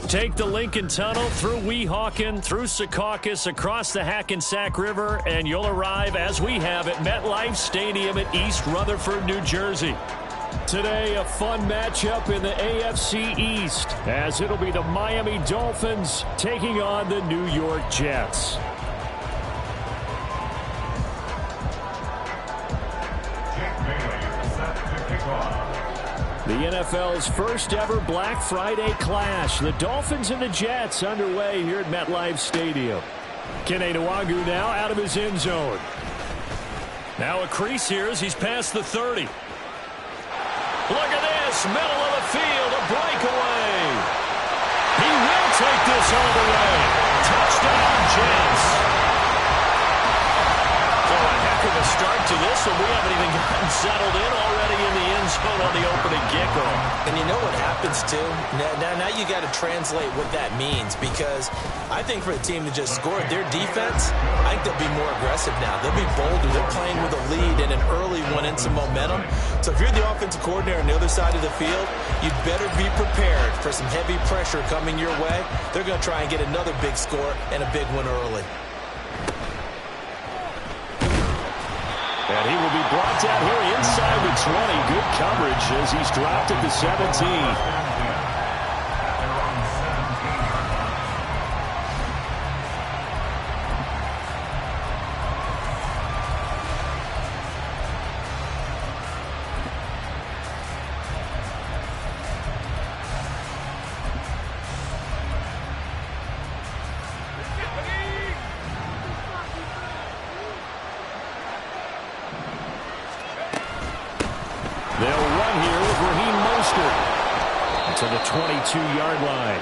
Take the Lincoln Tunnel through Weehawken, through Secaucus, across the Hackensack River, and you'll arrive, as we have, at MetLife Stadium at East Rutherford, New Jersey. Today, a fun matchup in the AFC East, as it'll be the Miami Dolphins taking on the New York Jets. The NFL's first ever Black Friday clash. The Dolphins and the Jets underway here at MetLife Stadium. Kene Nwangwu now out of his end zone. Now a crease here as he's past the 30. Look at this, middle of the field, a breakaway. He will take this all the way. Touchdown, Jets. So a heck of a start to this one. We haven't even gotten settled in already in the end zone on the opening kickoff. And you know what happens, too? Now you got to translate what that means, because I think for the team to just score their defense, I think they'll be more aggressive now. They'll be bolder. They're playing with a lead and an early one and some momentum. So if you're the offensive coordinator on the other side of the field, you'd better be prepared for some heavy pressure coming your way. They're going to try and get another big score and a big one early. And he will be brought down here inside the 20. Good coverage as he's dropped at the 17. They'll run here with Raheem Mostert to the 22-yard line.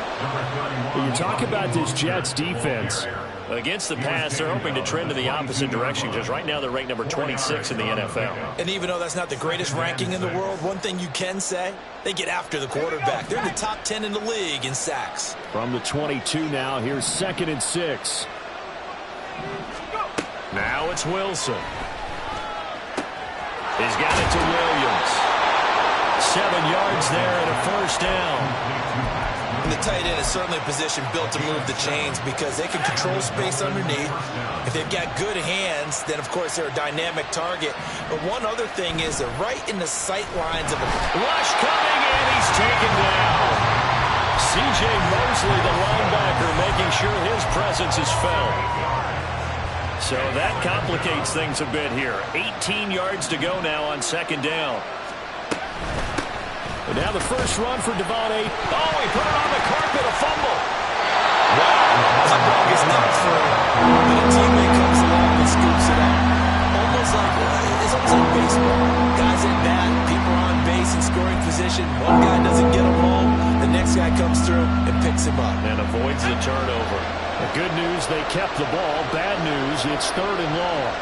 You talk about this Jets defense. Against the pass, they're hoping to trend in the opposite direction, because right now they're ranked number 26 in the NFL. And even though that's not the greatest ranking in the world, one thing you can say, they get after the quarterback. They're in the top 10 in the league in sacks. From the 22 now, here's 2nd and 6. Now it's Wilson. He's got it to Williams. 7 yards there and a first down. And the tight end is certainly a position built to move the chains, because they can control space underneath. If they've got good hands, then of course they're a dynamic target. But one other thing is they're right in the sight lines of a rush coming, and he's taken down. C.J. Mosley, the linebacker, making sure his presence is felt. So that complicates things a bit here. 18 yards to go now on 2nd down. And now the first run for Devontae. Oh, he put it on the carpet, a fumble. Wow, that ball gets knocked through, but a teammate comes along and scoops it up. It's almost like baseball. Guys at bat, people are on base in scoring position. One guy doesn't get him home, the next guy comes through and picks him up. And avoids the turnover. The good news, they kept the ball. Bad news, it's 3rd and long.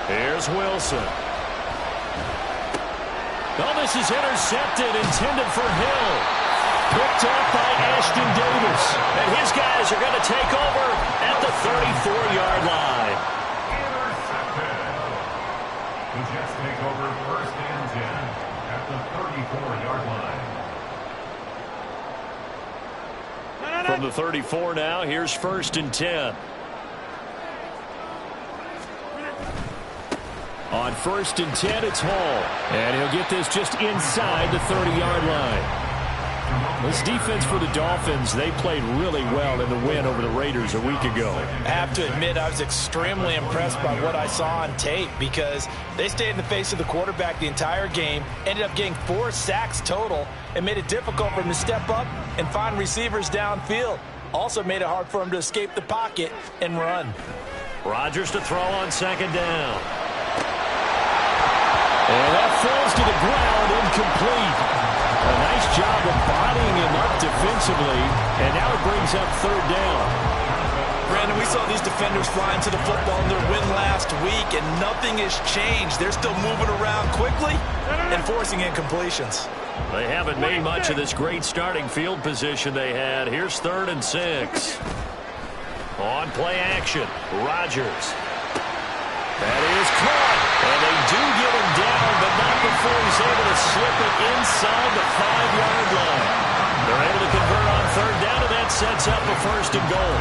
Here's Wilson. Oh, this is intercepted, intended for Hill. Picked off by Ashton Davis. And his guys are going to take over at the 34-yard line. Intercepted. The Jets take over 1st and 10 at the 34-yard line. From the 34 now, here's 1st and 10. On 1st and 10, it's Hall. And he'll get this just inside the 30-yard line. This defense for the Dolphins, they played really well in the win over the Raiders a week ago. I have to admit, I was extremely impressed by what I saw on tape, because they stayed in the face of the quarterback the entire game, ended up getting 4 sacks total, and made it difficult for him to step up and find receivers downfield. Also made it hard for him to escape the pocket and run. Rodgers to throw on 2nd down. And that falls to the ground, incomplete. A nice job of bodying him up defensively, and now it brings up 3rd down. Brandon, we saw these defenders flying to the football in their win last week, and nothing has changed. They're still moving around quickly and forcing incompletions. They haven't made much of this great starting field position they had. Here's 3rd and 6. On play action, Rodgers. That is caught, and they do get him down, but but not before he's able to slip it inside the 5-yard line. They're able to convert on third down, and that sets up a first and goal.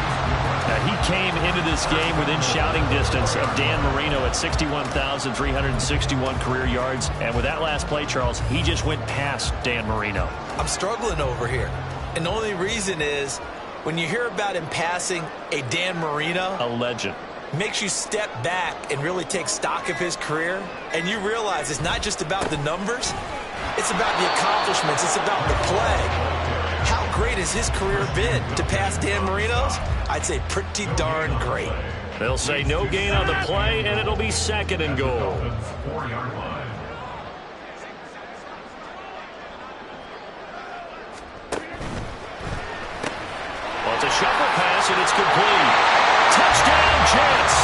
Now, he came into this game within shouting distance of Dan Marino at 61,361 career yards. And with that last play, Charles, he just went past Dan Marino. I'm struggling over here. And the only reason is when you hear about him passing a Dan Marino, A legend. makes you step back and really take stock of his career. And you realize it's not just about the numbers. It's about the accomplishments. It's about the play. How great has his career been to pass Dan Marino's? I'd say pretty darn great. They'll say no gain on the play, and it'll be second and goal. 4-yard line. Well, it's a shuffle pass, and it's complete. Touchdown, Jets!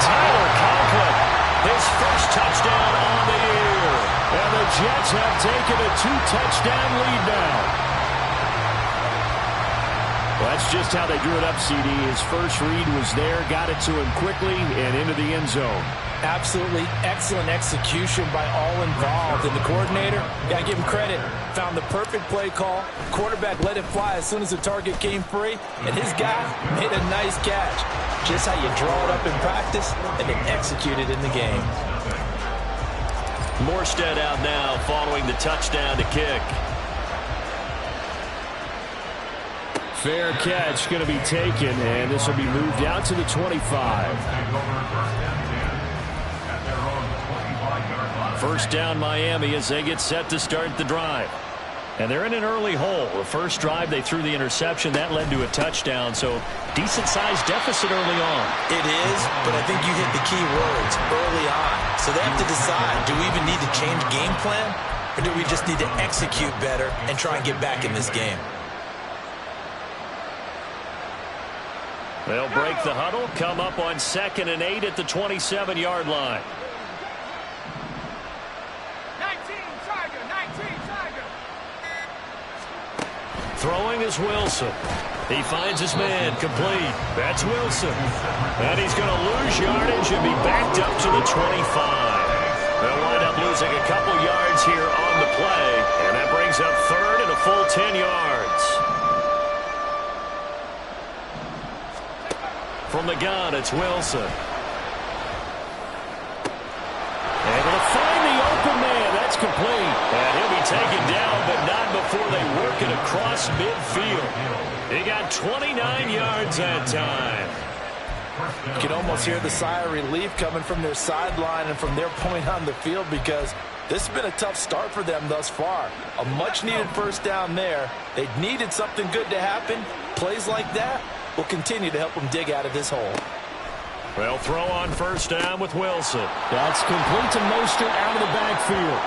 Tyler Conklin, his first touchdown on the year. And the Jets have taken a 2-touchdown lead now. Well, that's just how they drew it up, CD. His first read was there, got it to him quickly, and into the end zone. Absolutely excellent execution by all involved. And the coordinator, got to give him credit, found the perfect play call. Quarterback let it fly as soon as the target came free, and his guy made a nice catch. Just how you draw it up in practice and then execute it in the game. Morstead out now following the touchdown to kick. Fair catch going to be taken, and this will be moved out to the 25. First down Miami as they get set to start the drive. And they're in an early hole. The first drive they threw the interception. That led to a touchdown, so decent-sized deficit early on. It is, but I think you hit the key words early on. So they have to decide, do we even need to change game plan, or do we just need to execute better and try and get back in this game? They'll break the huddle, come up on 2nd and 8 at the 27-yard line. 19 Tiger. Throwing is Wilson. He finds his man complete. That's Wilson. And he's going to lose yardage and be backed up to the 25. They'll wind up losing a couple yards here on the play. And that brings up third and a full 10 yards. From the gun, it's Wilson. Able to find the open man. That's complete. And he'll be taken down, but not before they work it across midfield. He got 29 yards that time. You can almost hear the sigh of relief coming from their sideline and from their point on the field, because this has been a tough start for them thus far. A much-needed first down there. They needed something good to happen. Plays like that will continue to help them dig out of this hole. They'll throw on first down with Wilson. That's complete to Mostert out of the backfield.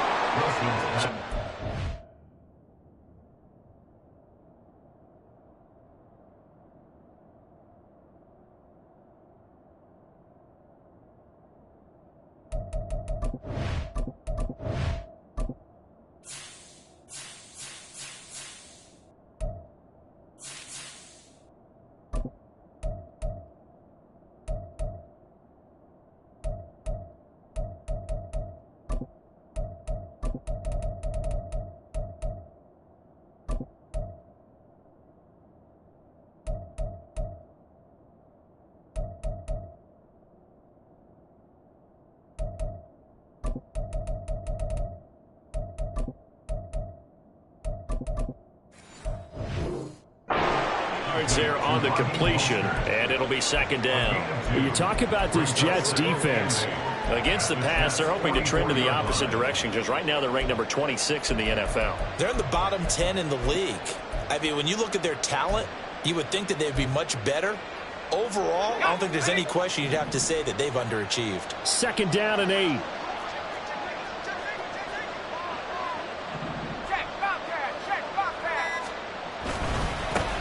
There on the completion, and it'll be second down. You talk about this Jets defense. Against the pass, they're hoping to trend in the opposite direction, because right now they're ranked number 26 in the NFL. They're in the bottom 10 in the league. I mean, when you look at their talent, you would think that they'd be much better. Overall, I don't think there's any question you'd have to say that they've underachieved. Second down and 8.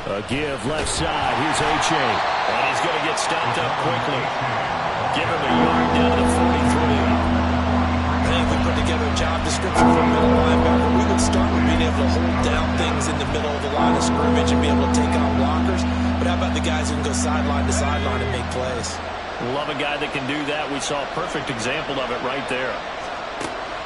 A give left side. Here's H.A. And he's going to get stopped up quickly. Give him a yard down to 43. I think if we put together a job description for a middle linebacker, we would start with being able to hold down things in the middle of the line of scrimmage and be able to take on blockers. But how about the guys who can go sideline to sideline and make plays? Love a guy that can do that. We saw a perfect example of it right there.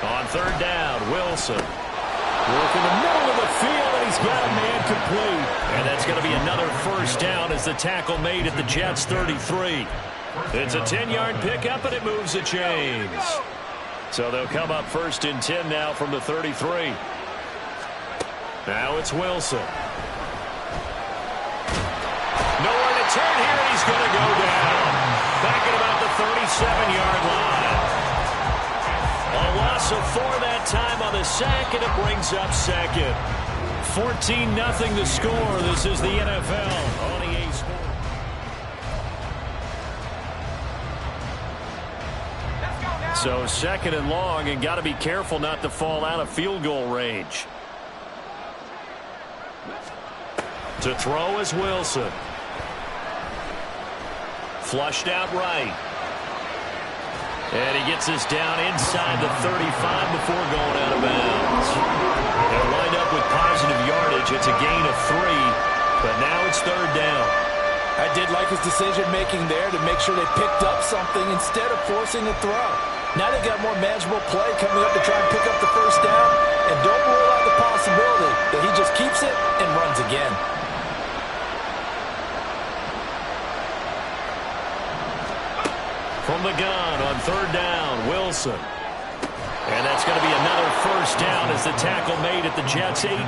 On third down, Wilson. Work in the middle of the field, and he's got a man complete. And that's going to be another first down as the tackle made at the Jets' 33. It's a 10-yard pickup, and it moves the chains. So they'll come up first and 10 now from the 33. Now it's Wilson. Nowhere to turn here, and he's going to go down. Back at about the 37-yard line. A loss of 4 that time on the sack, and it brings up second. 14-0 the score. This is the NFL on EA Sports. So second and long, and got to be careful not to fall out of field goal range. To throw is Wilson. Flushed out right. And he gets this down inside the 35 before going out of bounds. They'll wind up with positive yardage. It's a gain of 3, but now it's third down. I did like his decision-making there to make sure they picked up something instead of forcing a throw. Now they got more manageable play coming up to try and pick up the first down. And don't rule out the possibility that he just keeps it and runs again. From the gun on third down, Wilson. And that's going to be another first down as the tackle made at the Jets' 18.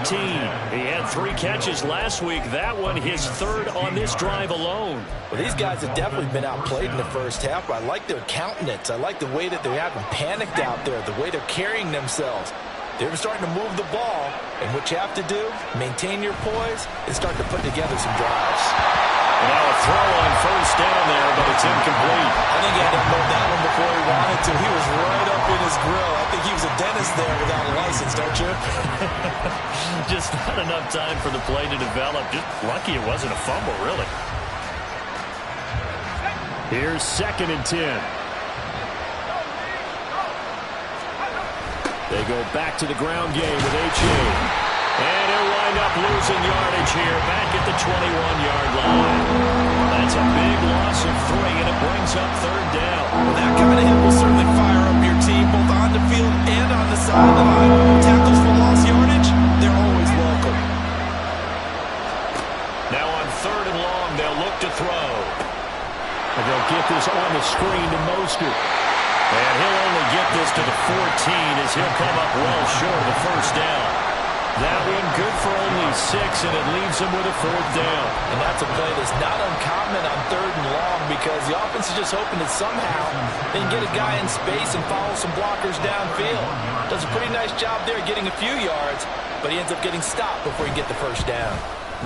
He had 3 catches last week. That one his third on this drive alone. Well, these guys have definitely been outplayed in the first half, but I like their countenance. I like the way that they haven't panicked out there, the way they're carrying themselves. They're starting to move the ball, and what you have to do, maintain your poise, and start to put together some drives. Now a throw on first down there, but it's incomplete. I think he had to unload that one before he wanted to. He was right up in his grill. I think he was a dentist there without a license, don't you? Just not enough time for the play to develop. Just lucky it wasn't a fumble, really. Here's second and 10. They go back to the ground game with H.A. And he'll wind up losing yardage here back at the 21-yard line. That's a big loss of 3, and it brings up third down. Well, that kind of hit will certainly fire up your team both on the field and on the sideline. Tackles for lost yardage, they're always welcome. Now on third and long, they'll look to throw. And they'll get this on the screen to Mostert. And he'll only get this to the 14 as he'll come up well short of the first down. That one good for only 6, and it leaves him with a 4th down. And that's a play that's not uncommon on third and long because the offense is just hoping that somehow they can get a guy in space and follow some blockers downfield. Does a pretty nice job there getting a few yards, but he ends up getting stopped before he can get the first down.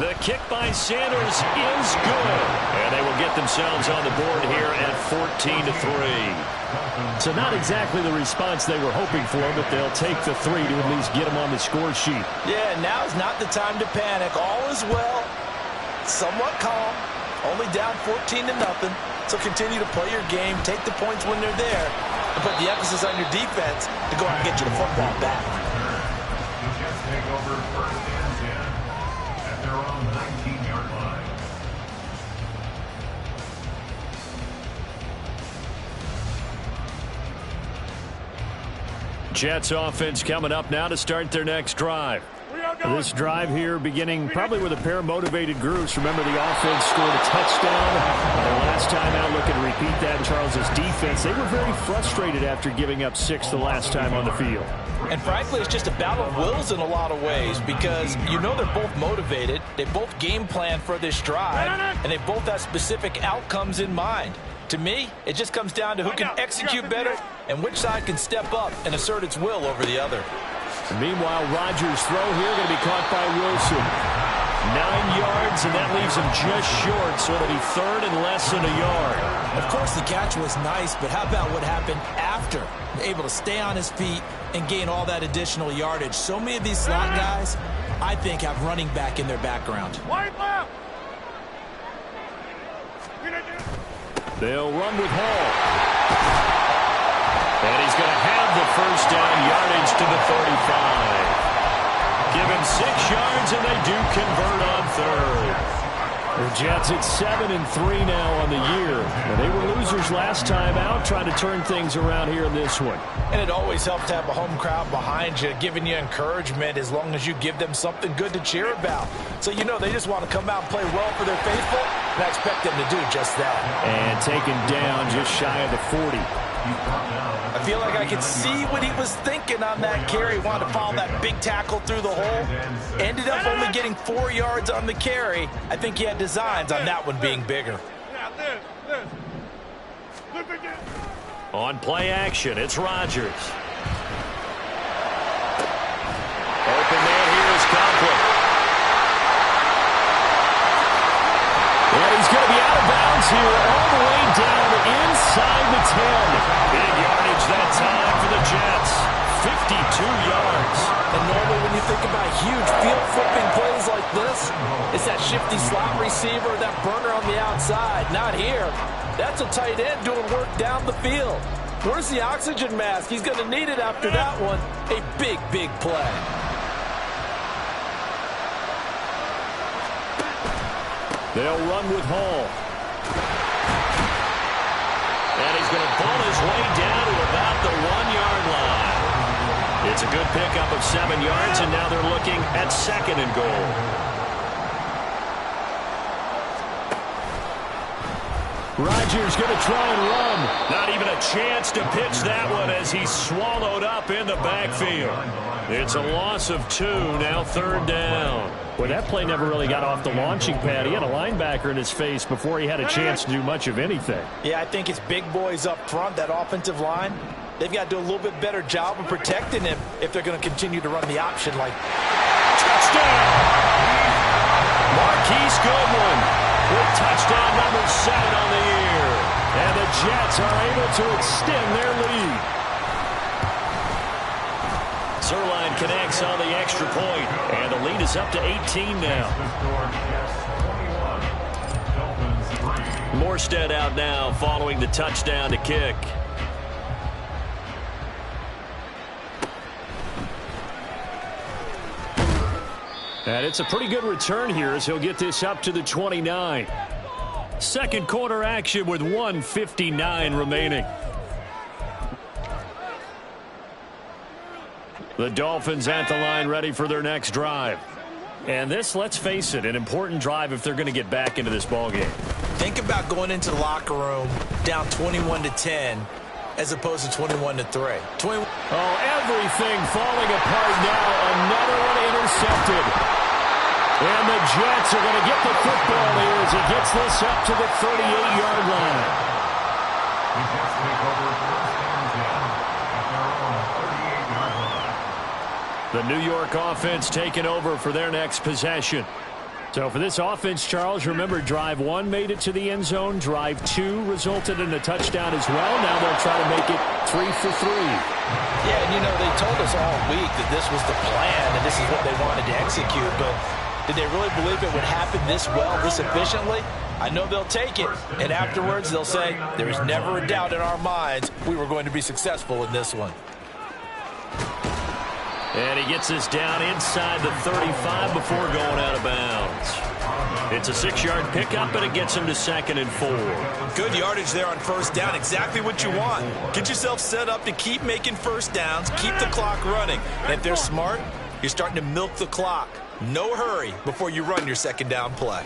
The kick by Sanders is good. And they will get themselves on the board here at 14-3. So not exactly the response they were hoping for, but they'll take the 3 to at least get them on the score sheet. Yeah, now's not the time to panic. All is well. Somewhat calm. Only down 14-0. So continue to play your game. Take the points when they're there. And put the emphasis on your defense to go out and get you the football back. The Jets take over first and 10 at their own 19-yard line. Jets offense coming up now to start their next drive. This drive here beginning probably with a pair of motivated groups. Remember, the offense scored a touchdown. Their last time out, looking to repeat that. Charles's defense, they were very frustrated after giving up 6 the last time on the field. And frankly, it's just a battle of wills in a lot of ways because you know they're both motivated. They both game plan for this drive, and they both have specific outcomes in mind. To me, it just comes down to who can execute better and which side can step up and assert its will over the other. Meanwhile, Rodgers' throw here going to be caught by Wilson. 9 yards, and that leaves him just short, so it'll be third and less than a yard. Of course, the catch was nice, but how about what happened after? Able to stay on his feet and gain all that additional yardage. So many of these slot guys, I think, have running back in their background. They'll run with Hall. And he's going to have the first down, yardage to the 35. Give him 6 yards, and they do convert on third. The Jets at 7-3 now on the year. And they were losing losers last time out, trying to turn things around here in this one. And it always helps to have a home crowd behind you, giving you encouragement as long as you give them something good to cheer about. So you know they just want to come out and play well for their faithful, and I expect them to do just that. And taken down just shy of the 40. I feel like I could see what he was thinking on that carry. He wanted to follow that big tackle through the hole. Ended up only getting 4 yards on the carry. I think he had designs on that one being bigger. On play action, it's Rodgers. Open man here is Conklin. And he's going to be out of bounds here all the way down inside the 10. Big yardage that time for the Jets. 52 yards. And normally when you think about huge field flipping plays like this, it's that shifty slot receiver, that burner on the outside. Not here. That's a tight end doing work down the field. Where's the oxygen mask? He's going to need it after that one. A big, big play. They'll run with Hall. And he's going to pull his way down to about the 1-yard line. It's a good pickup of 7 yards, and now they're looking at 2nd and goal. Rodgers going to try and run. Not even a chance to pitch that one as he's swallowed up in the backfield. It's a loss of 2, now 3rd down. Well, that play never really got off the launching pad. He had a linebacker in his face before he had a chance to do much of anything. Yeah, I think it's big boys up front, that offensive line. They've got to do a little bit better job of protecting him if they're going to continue to run the option like. Touchdown! Marquise Goodwin with touchdown number 7 on the year. And the Jets are able to extend their lead. Zerline connects on the extra point, and the lead is up to 18 now. Morstead out now following the touchdown to kick. And it's a pretty good return here as he'll get this up to the 29. Second quarter action with 1:59 remaining. The Dolphins at the line ready for their next drive. And this, let's face it, an important drive if they're going to get back into this ballgame. Think about going into the locker room down 21-10 as opposed to 21-3. Oh, everything falling apart now. Another one intercepted. And the Jets are going to get the football here as he gets this up to the 38-yard line. The Jets take over 1st and 10 at their own 38-yard line. The New York offense taking over for their next possession. So for this offense, Charles, remember, drive 1 made it to the end zone. Drive 2 resulted in a touchdown as well. Now they'll try to make it 3 for 3. Yeah, and you know, they told us all week that this was the plan and this is what they wanted to execute, but did they really believe it would happen this well, this efficiently? I know they'll take it, and afterwards they'll say, there is never a doubt in our minds we were going to be successful in this one. And he gets this down inside the 35 before going out of bounds. It's a 6-yard pickup, but it gets him to 2nd and 4. Good yardage there on 1st down. Exactly what you want. Get yourself set up to keep making 1st downs, keep the clock running. And if they're smart, you're starting to milk the clock. No hurry before you run your 2nd down play.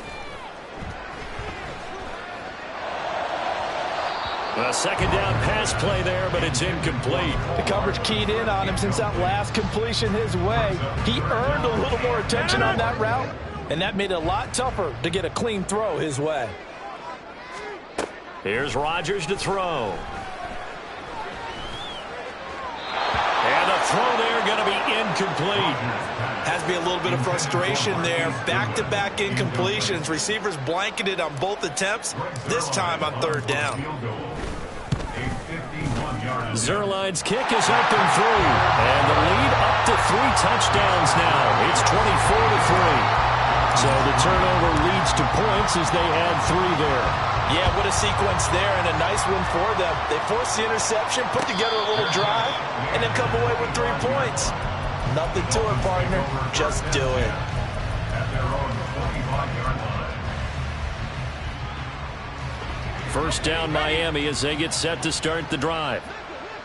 A 2nd down pass play there, but it's incomplete. The coverage keyed in on him since that last completion his way. He earned a little more attention on that route, and that made it a lot tougher to get a clean throw his way. Here's Rodgers to throw. And the throw there going to be incomplete. Has to be a little bit of frustration there. Back-to-back incompletions. Receivers blanketed on both attempts, this time on 3rd down. Zerline's kick is up and through. And the lead up to 3 touchdowns now. It's 24-3. So the turnover leads to points as they add 3 there. Yeah, what a sequence there, and a nice one for them. They force the interception, put together a little drive, and then come away with 3 points. Nothing to it, partner. Just do it. At their own 25-yard line. First down Miami as they get set to start the drive.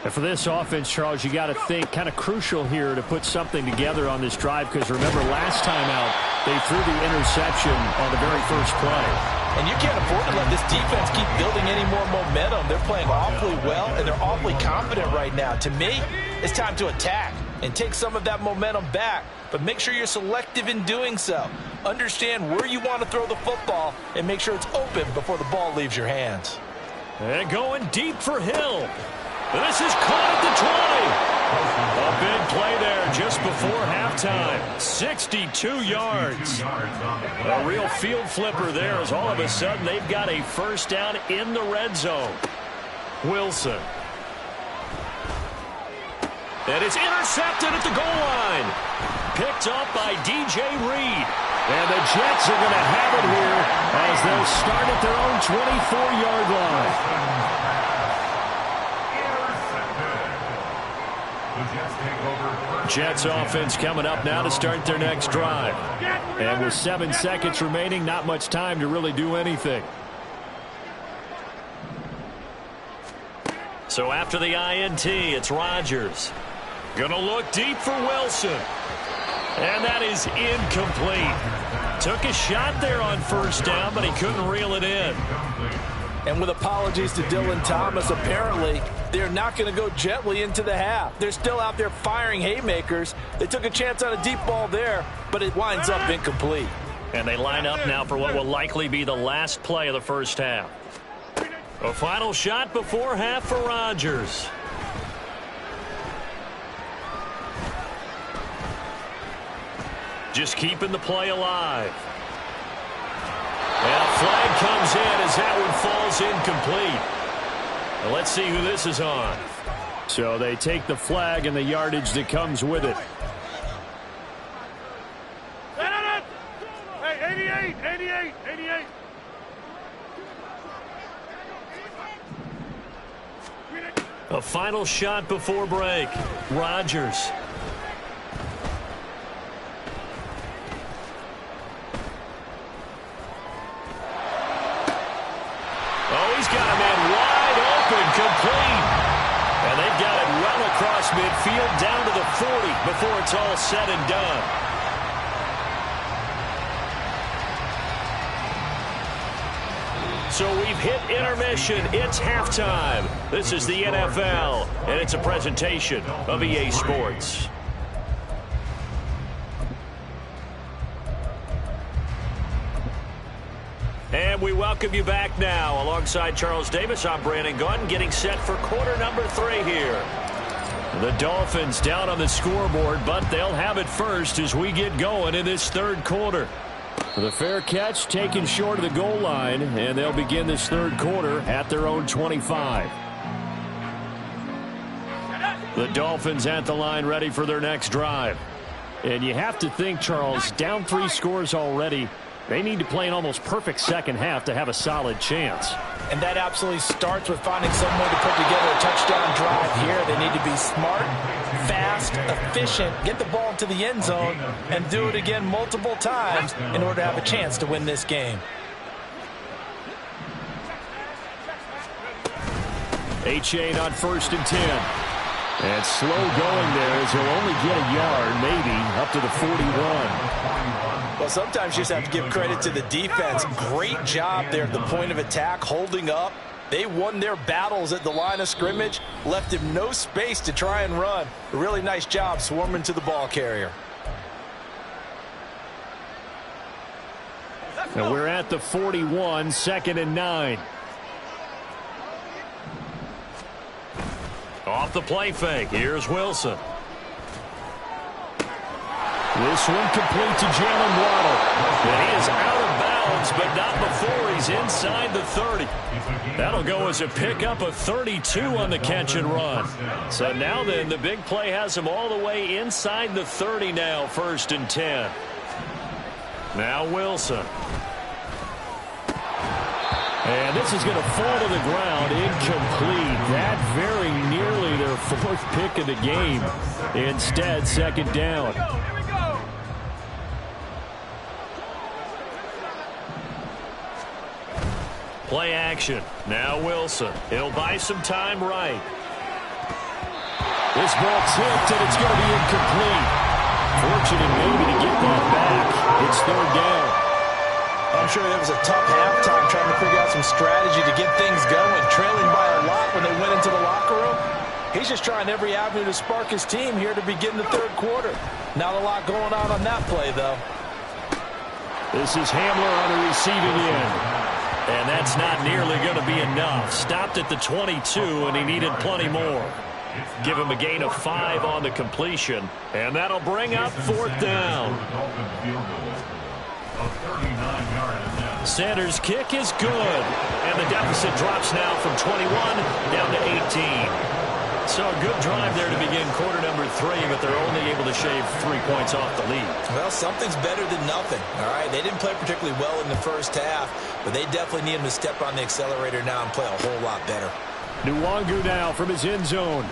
And for this offense, Charles, you got to think kind of crucial here to put something together on this drive, because remember last time out they threw the interception on the very first play. And you can't afford to let this defense keep building any more momentum. They're playing awfully well, and they're awfully confident right now. To me, it's time to attack and take some of that momentum back, but make sure you're selective in doing so. Understand where you want to throw the football and make sure it's open before the ball leaves your hands. And going deep for Hill. This is caught at the 20. A big play there just before halftime. 62 yards. A real field flipper there, as all of a sudden they've got a first down in the red zone. Wilson. And it's intercepted at the goal line. Picked up by DJ Reed. And the Jets are going to have it here as they'll start at their own 24-yard line. Jets offense coming up now to start their next drive. And with 7 seconds remaining, not much time to really do anything. So after the INT, it's Rodgers. Gonna look deep for Wilson. And that is incomplete. Took a shot there on first down, but he couldn't reel it in. And with apologies to Dylan Thomas, apparently they're not going to go gently into the half. They're still out there firing haymakers. They took a chance on a deep ball there, but it winds up incomplete. And they line up now for what will likely be the last play of the first half. A final shot before half for Rodgers. Just keeping the play alive. And a flag comes in as that one falls incomplete. Well, let's see who this is on. So they take the flag and the yardage that comes with it. Hey, 88. A final shot before break. Rodgers. Oh, he's got a man wide open, complete. And they've got it well across midfield down to the 40 before it's all said and done. So we've hit intermission. It's halftime. This is the NFL, and it's a presentation of EA Sports. And we welcome you back now. Alongside Charles Davis, I'm Brandon Gunn, getting set for quarter number 3 here. The Dolphins down on the scoreboard, but they'll have it first as we get going in this third quarter. The fair catch taken short of the goal line, and they'll begin this third quarter at their own 25. The Dolphins at the line ready for their next drive. And you have to think, Charles, down 3 scores already. They need to play an almost perfect second half to have a solid chance. And that absolutely starts with finding some way to put together a touchdown drive here. They need to be smart, fast, efficient, get the ball into the end zone, and do it again multiple times in order to have a chance to win this game. A-chain on 1st and 10. And slow going there as he'll only get a yard, maybe, up to the 41. Well, sometimes you just have to give credit to the defense. Great job there at the point of attack, holding up. They won their battles at the line of scrimmage, left him no space to try and run. A really nice job swarming to the ball carrier. And we're at the 41, 2nd and 9. Off the play fake. Here's Wilson. This one complete to Jalen Waddle. And he is out of bounds, but not before he's inside the 30. That'll go as a pickup of 32 on the catch and run. So now then, the big play has him all the way inside the 30 now, 1st and 10. Now Wilson. And this is going to fall to the ground, incomplete. That very nearly their 4th pick of the game. Instead, 2nd down. Play action. Now Wilson. He'll buy some time right. This ball tipped, and it's going to be incomplete. Fortunate maybe to get that back. It's third down. I'm sure there was a tough halftime trying to figure out some strategy to get things going, trailing by a lot when they went into the locker room. He's just trying every avenue to spark his team here to begin the third quarter. Not a lot going on that play, though. This is Hamler on the receiving end. And that's not nearly going to be enough. Stopped at the 22, and he needed plenty more. Give him a gain of 5 on the completion, and that'll bring up fourth down. Sanders' kick is good, and the deficit drops now from 21 down to 18. So a good drive there to begin quarter number 3, but they're only able to shave 3 points off the lead. Well, something's better than nothing, all right? They didn't play particularly well in the first half, but they definitely need him to step on the accelerator now and play a whole lot better. Nwangu now from his end zone.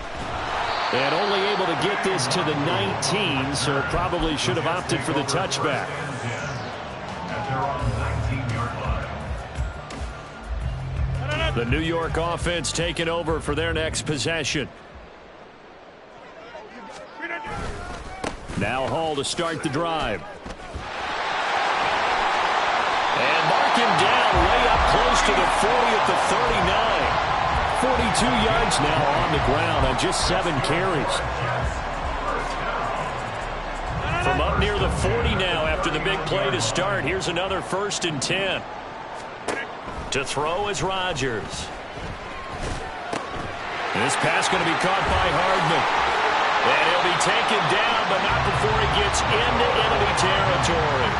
And only able to get this to the 19, so probably should have opted for the touchback. The New York offense taking over for their next possession. Now Hall to start the drive. And mark him down way up close to the 40 at the 39. 42 yards now on the ground on just 7 carries. From up near the 40 now after the big play to start, here's another 1st and 10. To throw is Rodgers. This pass going to be caught by Hardman. And he'll be taken down, but not before he gets into enemy territory.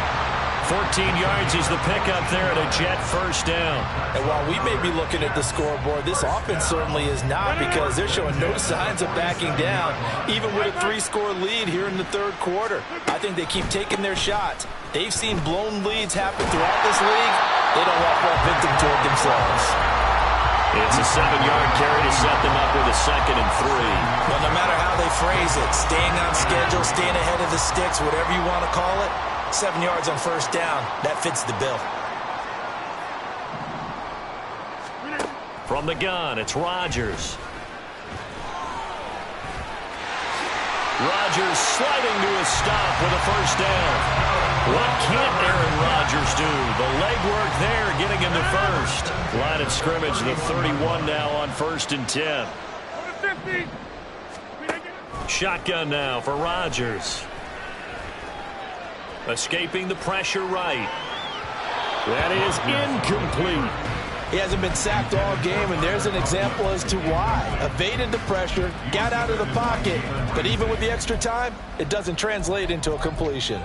14 yards is the pickup there at a Jet first down. And while we may be looking at the scoreboard, this offense certainly is not, because they're showing no signs of backing down, even with a 3-score lead here in the third quarter. I think they keep taking their shots. They've seen blown leads happen throughout this league. They don't want to victim to it themselves. It's a 7-yard carry to set them up with a 2nd and 3. Well, no matter how they phrase it, staying on schedule, staying ahead of the sticks, whatever you want to call it, 7 yards on first down, that fits the bill. From the gun, it's Rodgers. Rodgers sliding to a stop with a first down. What can't Aaron Rodgers do? The legwork there getting him to first. Line of scrimmage, the 31 now on 1st and 10. Shotgun now for Rodgers. Escaping the pressure right. That is incomplete. He hasn't been sacked all game, and there's an example as to why. Evaded the pressure, got out of the pocket, but even with the extra time, it doesn't translate into a completion.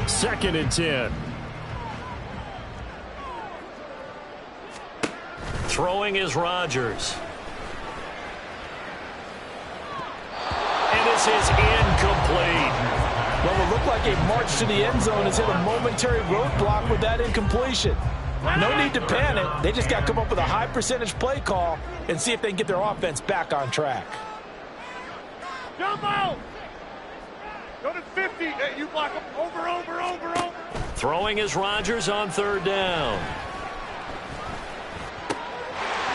2nd and 10. Throwing is Rodgers. And this is incomplete. Well, it looked like a march to the end zone has hit a momentary roadblock with that incompletion. No need to panic. They just got to come up with a high percentage play call and see if they can get their offense back on track. Jump out! Go to 50. Hey, you block them over. Throwing is Rodgers on 3rd down.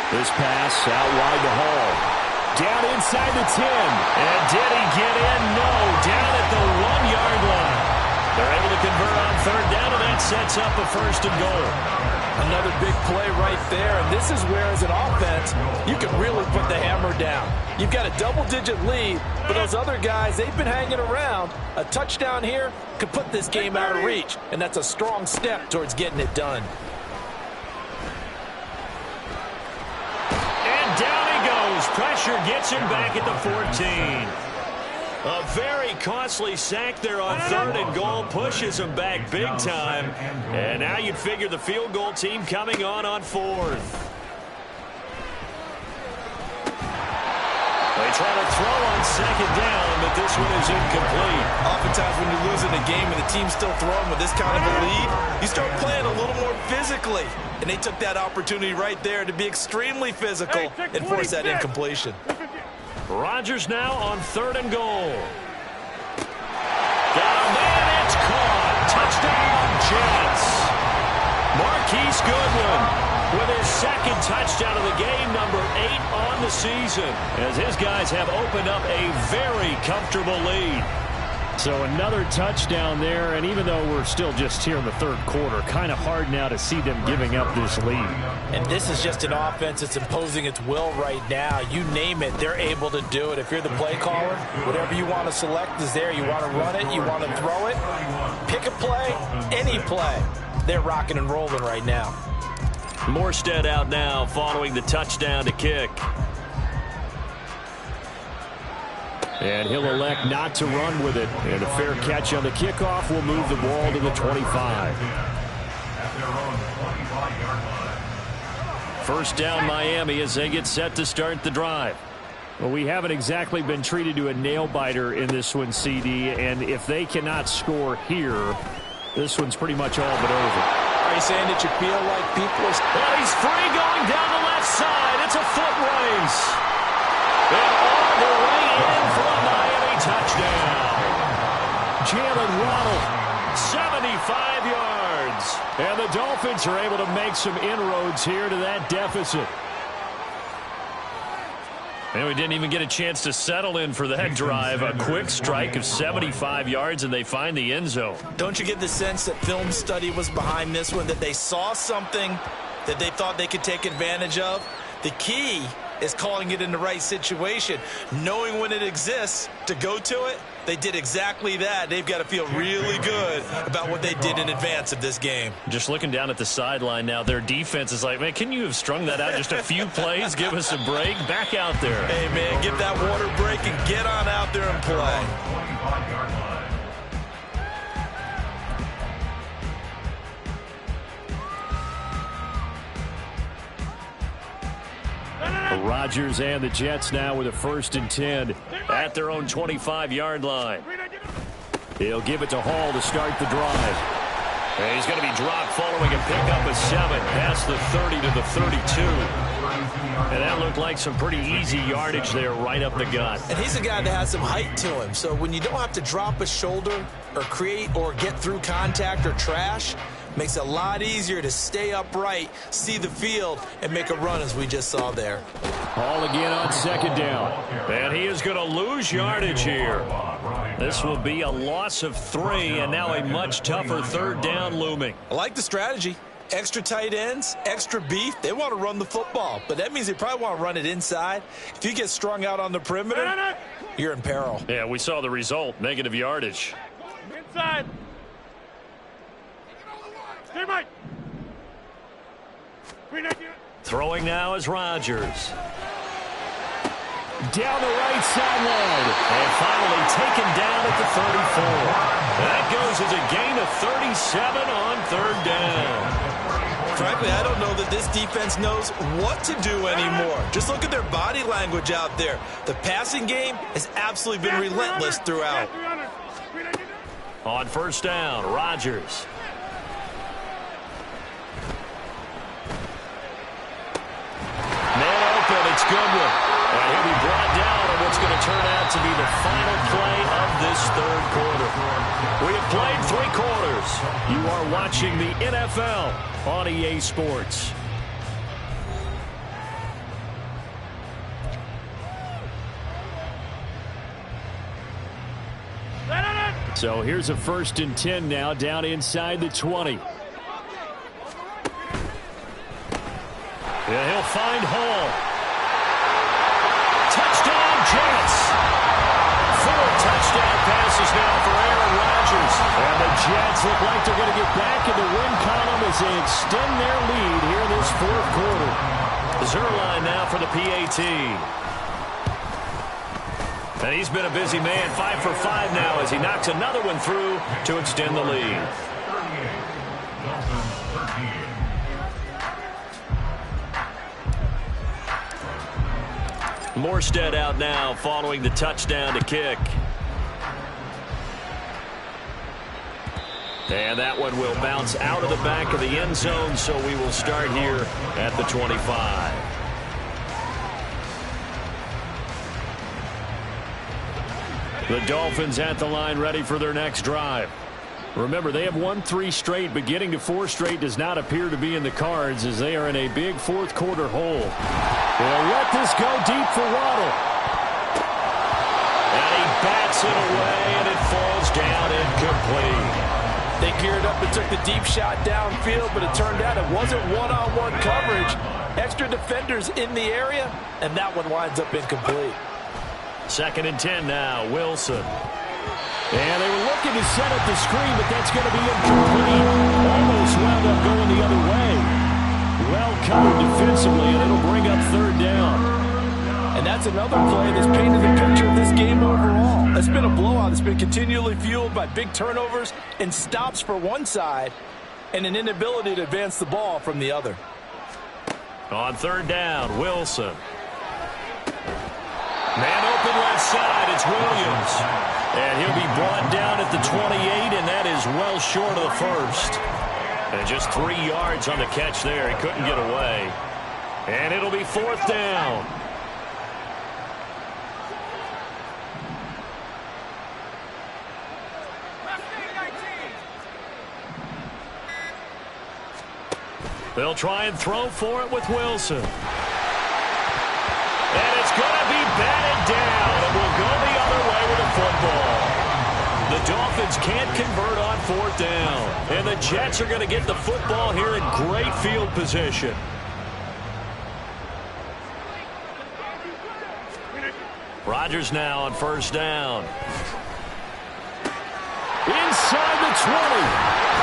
This pass out wide to Hall. Down inside the 10. And did he get in? No. Down at the 1-yard line. They're able to convert on 3rd down, and that sets up a 1st and goal. Another big play right there, and this is where, as an offense, you can really put the hammer down. You've got a double-digit lead, but those other guys, they've been hanging around. A touchdown here could put this game out of reach, and that's a strong step towards getting it done. And down he goes. Pressure gets him back at the 14. A very costly sack there on 3rd and goal pushes him back big time. And now you'd figure the field goal team coming on 4th. They try to throw on 2nd down, but this one is incomplete. Oftentimes when you're losing a game and the team's still throwing with this kind of a lead, you start playing a little more physically. And they took that opportunity right there to be extremely physical and force that incompletion. Rodgers now on 3rd and goal. Got a man, it's caught. Touchdown, Jets. Marquise Goodwin with his second touchdown of the game, number 8 on the season, as his guys have opened up a very comfortable lead. So another touchdown there, and even though we're still just here in the third quarter, kind of hard now to see them giving up this lead. And this is just an offense that's imposing its will right now. You name it, they're able to do it. If you're the play caller, whatever you want to select is there. You want to run it, you want to throw it, pick a play, any play. They're rocking and rolling right now. Morstead out now following the touchdown to kick. And he'll elect not to run with it. And a fair catch on the kickoff will move the ball to the 25. First down Miami as they get set to start the drive. Well, we haven't exactly been treated to a nail-biter in this one, CD. And if they cannot score here, this one's pretty much all but over. Are you saying that you feel like people are... Well, he's free going down the left side. It's a foot race. And all the way in for a Miami touchdown. Jalen Waddle, 75 yards. And the Dolphins are able to make some inroads here to that deficit. And we didn't even get a chance to settle in for that drive. A quick strike of 75 yards, and they find the end zone. Don't you get the sense that film study was behind this one, that they saw something that they thought they could take advantage of? The key is calling it in the right situation, knowing when it exists to go to it. They did exactly that. They've got to feel really good about what they did in advance of this game. Just looking down at the sideline now, their defense is like, man, can you have strung that out just a few plays? Give us a break. Back out there. Hey, man, get that water break and get on out there and play. Rodgers and the Jets now with a 1st and 10 at their own 25-yard line. He'll give it to Hall to start the drive. And he's going to be dropped following a pickup of 7 past the 30 to the 32. And that looked like some pretty easy yardage there right up the gut. And he's a guy that has some height to him. So when you don't have to drop a shoulder or create or get through contact or trash, makes it a lot easier to stay upright, see the field, and make a run as we just saw there. Hall again on 2nd down. And he is going to lose yardage here. This will be a loss of 3, and now a much tougher 3rd down looming. I like the strategy. Extra tight ends, extra beef. They want to run the football, but that means they probably want to run it inside. If you get strung out on the perimeter, you're in peril. Yeah, we saw the result, negative yardage. Inside. Stay right. Throwing now is Rodgers. Down the right sideline. And finally taken down at the 34. That goes as a gain of 37 on 3rd down. Frankly, I don't know that this defense knows what to do anymore. Just look at their body language out there. The passing game has absolutely been relentless throughout. On 1st down, Rodgers. Man open, it's Goodwin. And he'll be brought down on what's going to turn out to be the final play of this 3rd quarter. We have played 3 quarters. You are watching the NFL on EA Sports. So here's a 1st and 10 now down inside the 20. Yeah, he'll find Hall. Touchdown, Jets. 4 touchdown passes now for Aaron Rodgers. And the Jets look like they're going to get back in the win column as they extend their lead here in this 4th quarter. Zerline now for the PAT. And he's been a busy man, 5 for 5 now as he knocks another one through to extend the lead. Morstead out now following the touchdown to kick. And that one will bounce out of the back of the end zone, so we will start here at the 25. The Dolphins at the line ready for their next drive. Remember, they have won 3 straight, but getting to 4 straight does not appear to be in the cards as they are in a big fourth-quarter hole. They'll let this go deep for Waddle. And he bats it away, and it falls down incomplete. They geared up and took the deep shot downfield, but it turned out it wasn't one-on-one coverage. Extra defenders in the area, and that one winds up incomplete. 2nd and 10 now, Wilson. And they were looking to set up the screen, but that's going to be incomplete. Almost wound up going the other way. Well covered defensively, and it'll bring up 3rd down. And that's another play that's painted the picture of this game overall. It's been a blowout. It's been continually fueled by big turnovers and stops for one side and an inability to advance the ball from the other. On 3rd down, Wilson. Man open left side, it's Williams. And he'll be brought down at the 28, and that is well short of the first. And just 3 yards on the catch there. He couldn't get away. And it'll be 4th down. They'll try and throw for it with Wilson. And it's going to be batted down. It will go the other way with the football. The Dolphins can't convert on 4th down. And the Jets are going to get the football here in great field position. Rodgers now on 1st down. Inside the 20.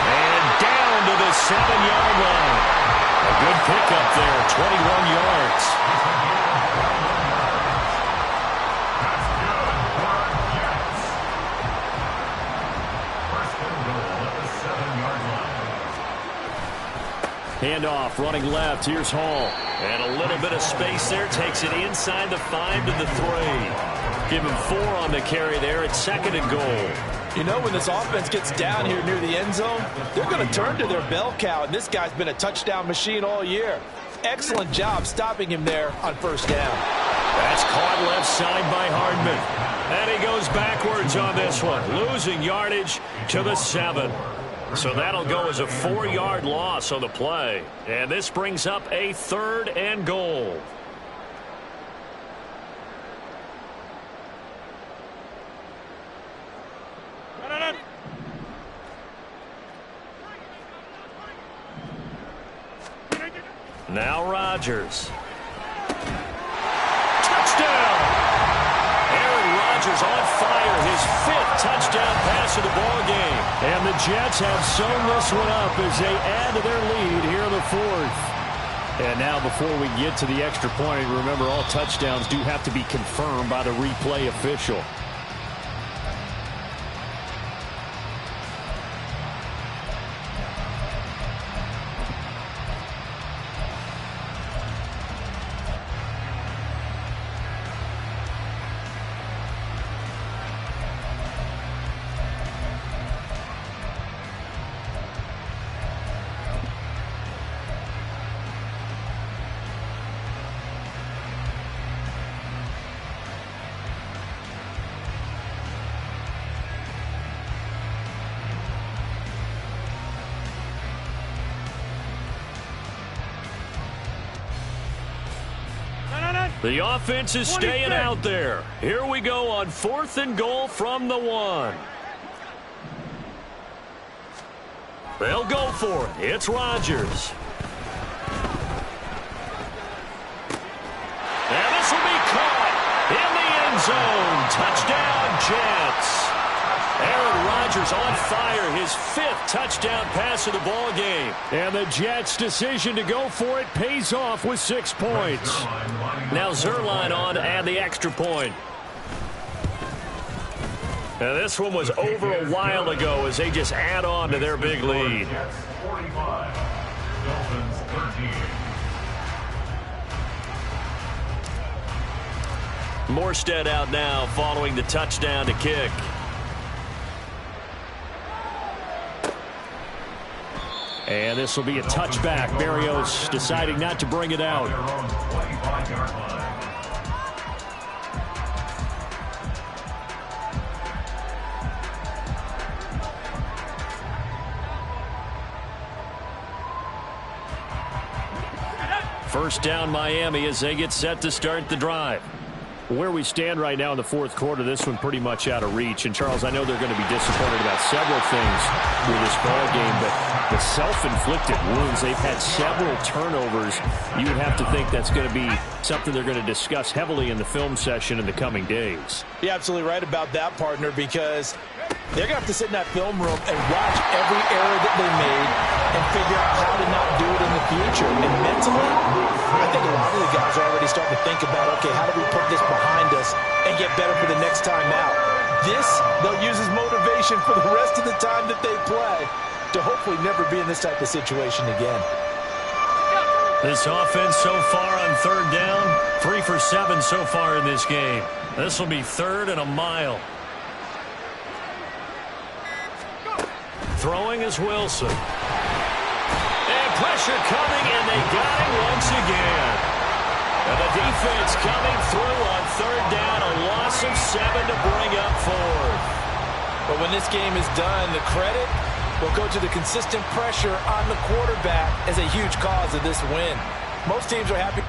And down to the 7-yard line. A good pickup there, 21 yards. Handoff, running left. Here's Hall. And a little bit of space there. Takes it inside the 5 to the 3. Give him 4 on the carry there. It's 2nd and goal. You know, when this offense gets down here near the end zone, they're going to turn to their bell cow, and this guy's been a touchdown machine all year. Excellent job stopping him there on 1st down. That's caught left side by Hardman. And he goes backwards on this one, losing yardage to the 7. So that'll go as a 4-yard loss on the play. And this brings up a 3rd and goal. Now Rodgers. Touchdown! Aaron Rodgers on fire, his 5th touchdown pass of the ball game. And the Jets have sewn this one up as they add to their lead here in the 4th. And now before we get to the extra point, remember all touchdowns do have to be confirmed by the replay official. The offense is staying out there. Here we go on 4th and goal from the 1. They'll go for it. It's Rodgers. And this will be caught in the end zone. Touchdown, Jets. Aaron Rodgers on fire, his 5th touchdown pass of the ball game. And the Jets' decision to go for it pays off with 6 points. Now Zerline on to add the extra point. Now this one was over a while ago as they just add on to their big lead. Morstead out now following the touchdown to kick. And this will be a touchback. Berrios deciding not to bring it out. First down Miami as they get set to start the drive. Where we stand right now in the fourth quarter, this one pretty much out of reach. And, Charles, I know they're going to be disappointed about several things with this ball game, but the self-inflicted wounds, they've had several turnovers. You would have to think that's going to be something they're going to discuss heavily in the film session in the coming days. You're absolutely right about that, partner, because they're going to have to sit in that film room and watch every error that they made and figure out how to not do it in the future. And mentally, I think a lot of the guys are already starting to think about, okay, how do we put this behind us and get better for the next time out? This, they'll use as motivation for the rest of the time that they play to hopefully never be in this type of situation again. This offense so far on third down, 3 for 7 so far in this game. This will be 3rd and a mile. Throwing is Wilson. And pressure coming, and they got him once again. And the defense coming through on third down, a loss of 7 to bring up 4th. But when this game is done, the credit will go to the consistent pressure on the quarterback as a huge cause of this win. Most teams are happy.